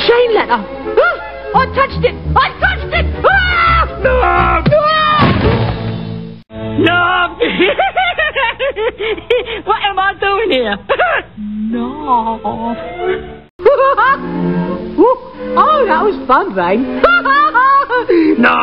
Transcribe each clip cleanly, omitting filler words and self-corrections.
chain letter. I touched it. I touched it. No. What am I doing here? No. Oh, that was fun, Rain. No.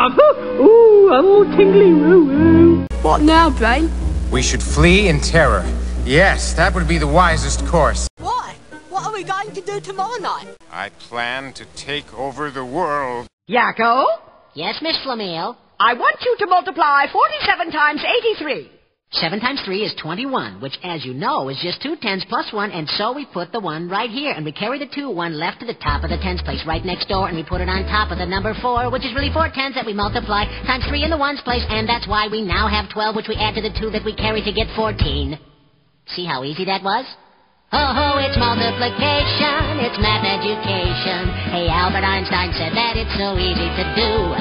Ooh, I'm all tingly woo-woo. What now, Brain? We should flee in terror. Yes, that would be the wisest course. Why? What are we going to do tomorrow night? I plan to take over the world. Yakko? Yes, Miss Flamille? I want you to multiply 47 times 83. 7 times 3 is 21, which, as you know, is just 2 tens plus 1, and so we put the 1 right here, and we carry the 2 1 left to the top of the tens place right next door, and we put it on top of the number 4, which is really 4 tens that we multiply times 3 in the ones place, and that's why we now have 12, which we add to the 2 that we carry to get 14. See how easy that was? Oh, it's multiplication, it's math education. Hey, Albert Einstein said that it's so easy to do.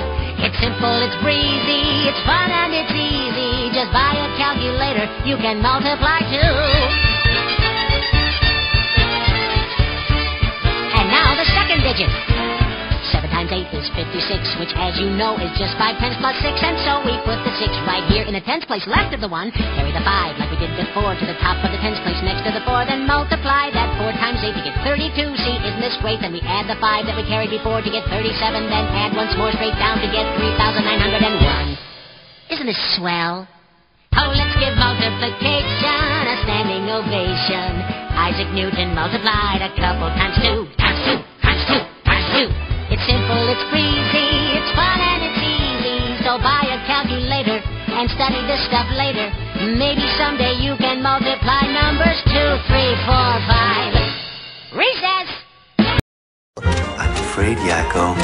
It's simple, it's breezy, it's fun and it's easy. Just buy a calculator, you can multiply too. And now the second digit. 7 times 8 is 56, which, as you know, is just 5 tens plus 6. And so we put the 6 right here in the tens place left of the 1. Carry the 5 like we did before to the top of the tens place next to the 4. Then multiply that 4 times 8 to get 32. See, isn't this great? Then we add the 5 that we carried before to get 37. Then add once more straight down to get 3,901. Isn't this swell? Oh, let's give multiplication a standing ovation. Isaac Newton multiplied a couple times 2, times 2, times 2, times 2. It's simple, it's breezy, it's fun and it's easy. So buy a calculator and study this stuff later. Maybe someday you can multiply numbers 2, 3, 4, 5. Recess! I'm afraid, Yakko.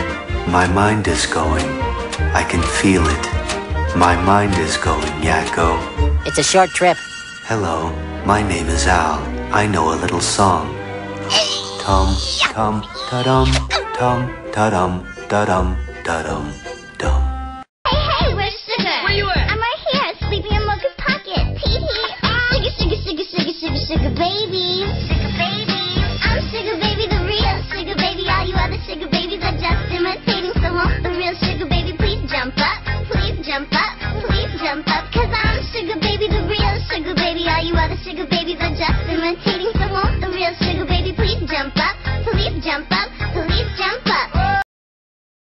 My mind is going. I can feel it. My mind is going, Yakko. It's a short trip. Hello, my name is Al. I know a little song. Tum, tum, ta-dum, tum, ta-dum, da-dum, da-dum, dum. Hey, where's Sugar? Where you at? I'm right here, sleeping in Mocha's pocket. Tee-hee. Sugar baby. Sugar baby. I'm Sugar baby, the real Sugar baby. All you other Sugar babies are just imitating. So won't the real Sugar baby please jump up? Please jump up. Please jump up. 'Cause I'm Sugar baby, the real Sugar baby. All you other Sugar babies are just imitating. So won't the real Sugar baby please jump up? Please jump up.